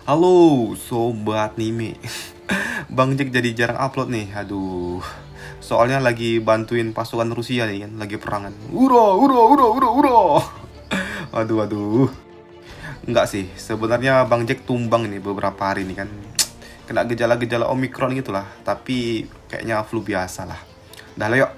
Halo, Sobat Nime. Bang Jack jadi jarang upload nih, aduh. Soalnya lagi bantuin pasukan Rusia nih kan, lagi perangan. Ura, ura, ura, ura, ura. Aduh, aduh. Enggak sih, sebenarnya Bang Jack tumbang ini beberapa hari nih kan. Kena gejala-gejala Omikron gitulah, tapi kayaknya flu biasa lah. Dah lah yuk.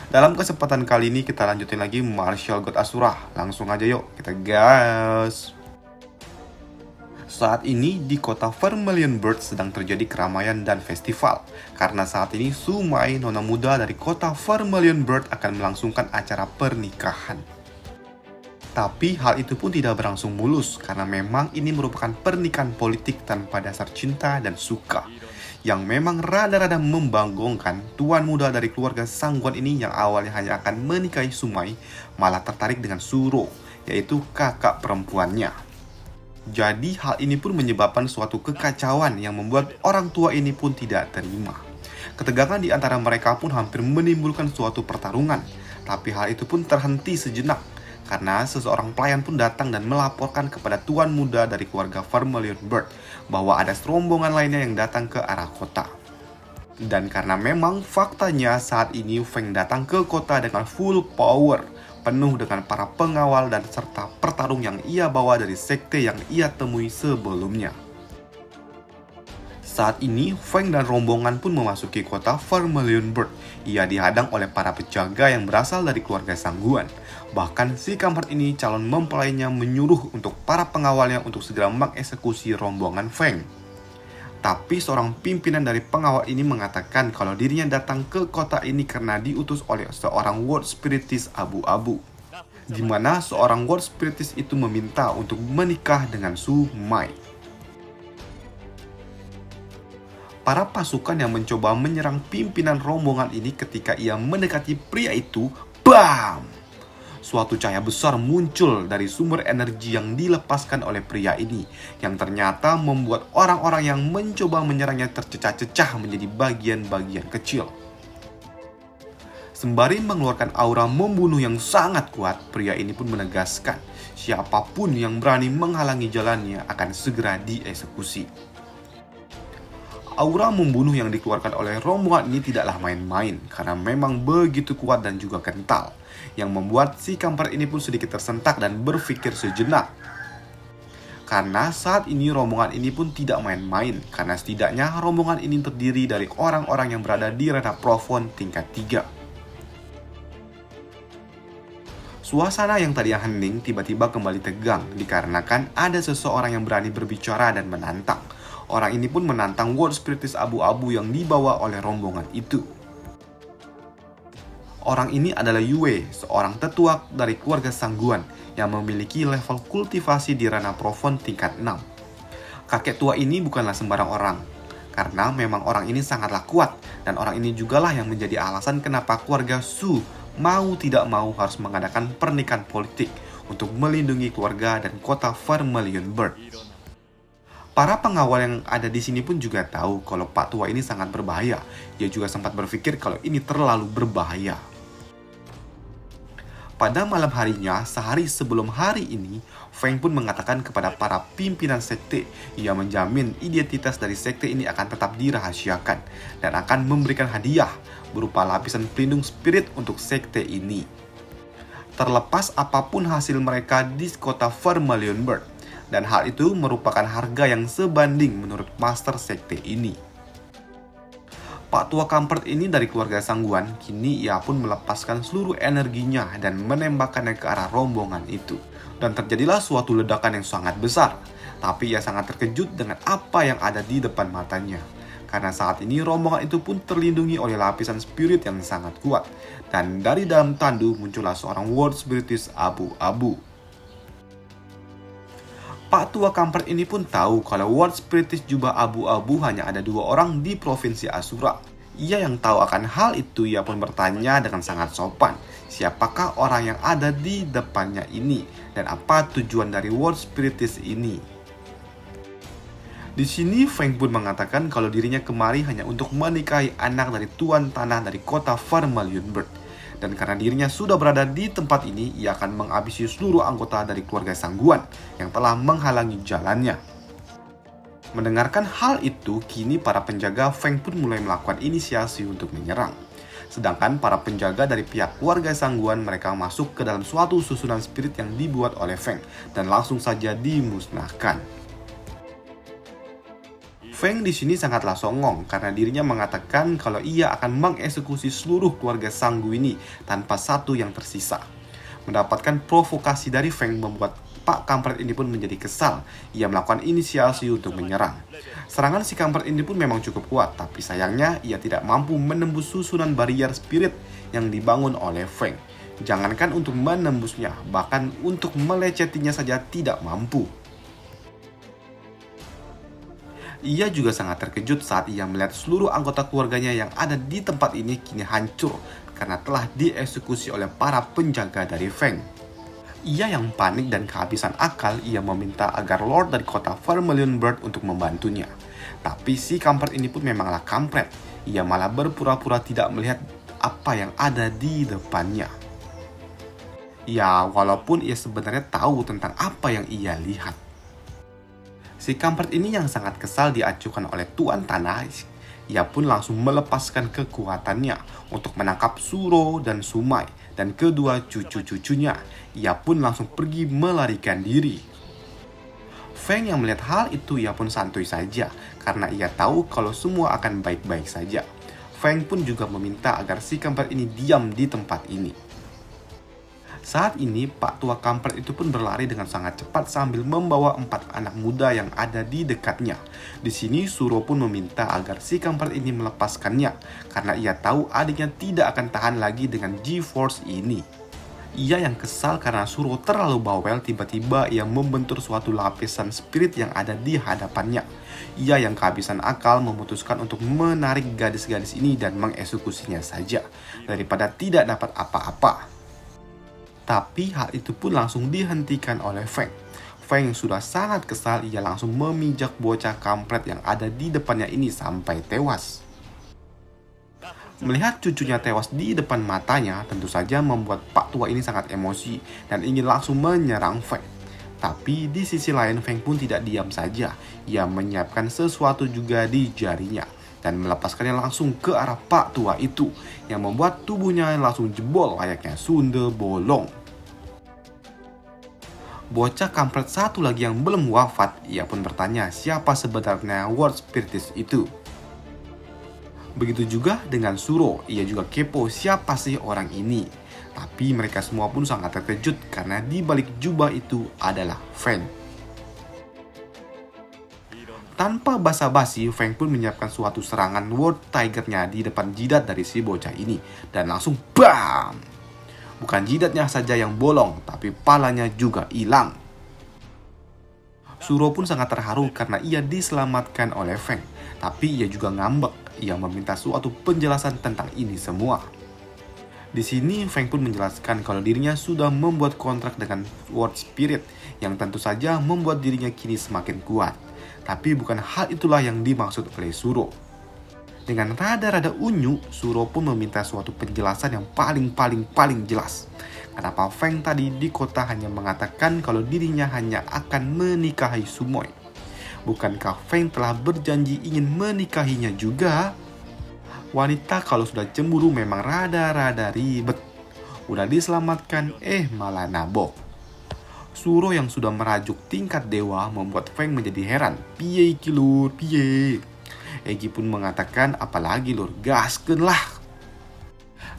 Dalam kesempatan kali ini kita lanjutin lagi Martial God Asura. Langsung aja yuk, kita gas. Saat ini di kota Vermilion Bird sedang terjadi keramaian dan festival. Karena saat ini Sumai, nona muda dari kota Vermilion Bird akan melangsungkan acara pernikahan. Tapi hal itu pun tidak berlangsung mulus karena memang ini merupakan pernikahan politik tanpa dasar cinta dan suka. Yang memang rada-rada membanggongkan, tuan muda dari keluarga Sangguan ini yang awalnya hanya akan menikahi Sumai malah tertarik dengan Suro, yaitu kakak perempuannya. Jadi hal ini pun menyebabkan suatu kekacauan yang membuat orang tua ini pun tidak terima. Ketegangan di antara mereka pun hampir menimbulkan suatu pertarungan. Tapi hal itu pun terhenti sejenak karena seseorang pelayan pun datang dan melaporkan kepada tuan muda dari keluarga Vermilion Bird bahwa ada serombongan lainnya yang datang ke arah kota. Dan karena memang faktanya saat ini Feng datang ke kota dengan full power, penuh dengan para pengawal dan serta pertarung yang ia bawa dari sekte yang ia temui sebelumnya. Saat ini, Feng dan rombongan pun memasuki kota Vermilion Bird. Ia dihadang oleh para penjaga yang berasal dari keluarga Sangguan. Bahkan si kampret ini calon mempelainya menyuruh untuk para pengawalnya untuk segera mengeksekusi rombongan Feng. Tapi seorang pimpinan dari pengawal ini mengatakan kalau dirinya datang ke kota ini karena diutus oleh seorang World Spiritist abu-abu, di mana seorang World Spiritist itu meminta untuk menikah dengan Su Mai. Para pasukan yang mencoba menyerang pimpinan rombongan ini ketika ia mendekati pria itu, BAM! Suatu cahaya besar muncul dari sumber energi yang dilepaskan oleh pria ini, yang ternyata membuat orang-orang yang mencoba menyerangnya tercecah-cecah menjadi bagian-bagian kecil. Sembari mengeluarkan aura membunuh yang sangat kuat, pria ini pun menegaskan, siapapun yang berani menghalangi jalannya akan segera dieksekusi. Aura membunuh yang dikeluarkan oleh rombongan ini tidaklah main-main, karena memang begitu kuat dan juga kental, yang membuat si kampret ini pun sedikit tersentak dan berpikir sejenak. Karena saat ini rombongan ini pun tidak main-main, karena setidaknya rombongan ini terdiri dari orang-orang yang berada di ranah Profon tingkat 3. Suasana yang tadinya hening tiba-tiba kembali tegang dikarenakan ada seseorang yang berani berbicara dan menantang. Orang ini pun menantang World Spiritist abu-abu yang dibawa oleh rombongan itu. Orang ini adalah Yue, seorang tetua dari keluarga Sangguan yang memiliki level kultivasi di ranah Profon tingkat 6. Kakek tua ini bukanlah sembarang orang, karena memang orang ini sangatlah kuat, dan orang ini jugalah yang menjadi alasan kenapa keluarga Su mau tidak mau harus mengadakan pernikahan politik untuk melindungi keluarga dan kota Vermilion Bird. Para pengawal yang ada di sini pun juga tahu kalau Pak Tua ini sangat berbahaya. Dia juga sempat berpikir kalau ini terlalu berbahaya. Pada malam harinya, sehari sebelum hari ini, Feng pun mengatakan kepada para pimpinan sekte, ia menjamin identitas dari sekte ini akan tetap dirahasiakan dan akan memberikan hadiah berupa lapisan pelindung spirit untuk sekte ini. Terlepas apapun hasil mereka di kota Vermilion Bird. Dan hal itu merupakan harga yang sebanding menurut master sekte ini. Pak tua kampret ini dari keluarga Sangguan, kini ia pun melepaskan seluruh energinya dan menembakkannya ke arah rombongan itu. Dan terjadilah suatu ledakan yang sangat besar. Tapi ia sangat terkejut dengan apa yang ada di depan matanya. Karena saat ini rombongan itu pun terlindungi oleh lapisan spirit yang sangat kuat. Dan dari dalam tandu muncullah seorang World Spiritist abu-abu. Pak tua kampret ini pun tahu kalau World Spiritist jubah abu-abu hanya ada 2 orang di provinsi Asura. Ia yang tahu akan hal itu, ia pun bertanya dengan sangat sopan, siapakah orang yang ada di depannya ini dan apa tujuan dari World Spiritist ini. Di sini Feng pun mengatakan kalau dirinya kemari hanya untuk menikahi anak dari tuan tanah dari kota Vermilion Bird. Dan karena dirinya sudah berada di tempat ini, ia akan menghabisi seluruh anggota dari keluarga Sangguan yang telah menghalangi jalannya. Mendengarkan hal itu, kini para penjaga Feng pun mulai melakukan inisiasi untuk menyerang. Sedangkan para penjaga dari pihak keluarga Sangguan mereka masuk ke dalam suatu susunan spirit yang dibuat oleh Feng dan langsung saja dimusnahkan. Feng di sini sangatlah songong karena dirinya mengatakan kalau ia akan mengeksekusi seluruh keluarga Sanggu ini tanpa satu yang tersisa. Mendapatkan provokasi dari Feng membuat Pak Kampret ini pun menjadi kesal. Ia melakukan inisiasi untuk menyerang. Serangan si Kampret ini pun memang cukup kuat, tapi sayangnya ia tidak mampu menembus susunan barrier spirit yang dibangun oleh Feng. Jangankan untuk menembusnya, bahkan untuk melecetinya saja tidak mampu. Ia juga sangat terkejut saat ia melihat seluruh anggota keluarganya yang ada di tempat ini kini hancur karena telah dieksekusi oleh para penjaga dari Feng. Ia yang panik dan kehabisan akal, ia meminta agar Lord dari kota Vermilion Bird untuk membantunya. Tapi si kampret ini pun memanglah kampret. Ia malah berpura-pura tidak melihat apa yang ada di depannya. Ya, walaupun ia sebenarnya tahu tentang apa yang ia lihat. Si kampret ini yang sangat kesal diacuhkan oleh Tuan Tanah. Ia pun langsung melepaskan kekuatannya untuk menangkap Suro dan Sumai dan kedua cucu-cucunya. Ia pun langsung pergi melarikan diri. Feng yang melihat hal itu ia pun santuy saja karena ia tahu kalau semua akan baik-baik saja. Feng pun juga meminta agar si kampret ini diam di tempat ini. Saat ini, Pak Tua Kampret itu pun berlari dengan sangat cepat sambil membawa 4 anak muda yang ada di dekatnya. Di sini, Suro pun meminta agar si kampret ini melepaskannya, karena ia tahu adiknya tidak akan tahan lagi dengan G-Force ini. Ia yang kesal karena Suro terlalu bawel, tiba-tiba ia membentur suatu lapisan spirit yang ada di hadapannya. Ia yang kehabisan akal memutuskan untuk menarik gadis-gadis ini dan mengeksekusinya saja, daripada tidak dapat apa-apa. Tapi hal itu pun langsung dihentikan oleh Feng. Feng yang sudah sangat kesal, ia langsung memijak bocah kampret yang ada di depannya ini sampai tewas. Melihat cucunya tewas di depan matanya, tentu saja membuat Pak Tua ini sangat emosi dan ingin langsung menyerang Feng. Tapi di sisi lain Feng pun tidak diam saja. Ia menyiapkan sesuatu juga di jarinya dan melepaskannya langsung ke arah Pak Tua itu, yang membuat tubuhnya langsung jebol layaknya sundel bolong. Bocah kampret satu lagi yang belum wafat, ia pun bertanya siapa sebenarnya World Spiritus itu. Begitu juga dengan Suro, ia juga kepo siapa sih orang ini. Tapi mereka semua pun sangat terkejut karena di balik jubah itu adalah Feng. Tanpa basa-basi, Feng pun menyiapkan suatu serangan World Tiger-nya di depan jidat dari si bocah ini. Dan langsung BAM! Bukan jidatnya saja yang bolong, tapi palanya juga hilang. Suro pun sangat terharu karena ia diselamatkan oleh Feng. Tapi ia juga ngambek, ia meminta suatu penjelasan tentang ini semua. Di sini Feng pun menjelaskan kalau dirinya sudah membuat kontrak dengan World Spirit yang tentu saja membuat dirinya kini semakin kuat. Tapi bukan hal itulah yang dimaksud oleh Suro. Dengan rada-rada unyu, Suro pun meminta suatu penjelasan yang paling jelas. Kenapa Feng tadi di kota hanya mengatakan kalau dirinya hanya akan menikahi Sumoi? Bukankah Feng telah berjanji ingin menikahinya juga? Wanita kalau sudah cemburu memang rada-rada ribet. Udah diselamatkan, malah nabok. Suro yang sudah merajuk tingkat dewa membuat Feng menjadi heran. Piye iki lur, piye? Egi pun mengatakan, apalagi lur, gaskeun lah.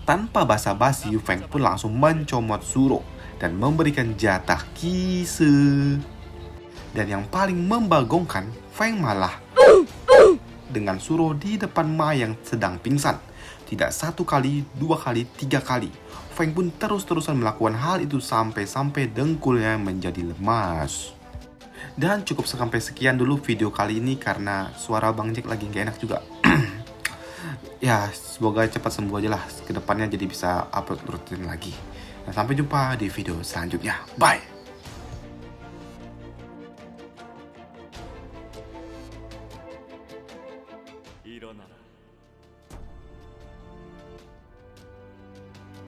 Tanpa basa-basi, Feng pun langsung mencomot Suro dan memberikan jatah kise. Dan yang paling membagongkan, Feng malah dengan Suro di depan Ma yang sedang pingsan. Tidak 1 kali, 2 kali, 3 kali. Feng pun terus-terusan melakukan hal itu sampai dengkulnya menjadi lemas. Dan cukup sampai sekian dulu video kali ini karena suara Bang Jack lagi gak enak juga. Ya, semoga cepat sembuh aja lah. Kedepannya jadi bisa upload rutin lagi. Dan sampai jumpa di video selanjutnya. Bye!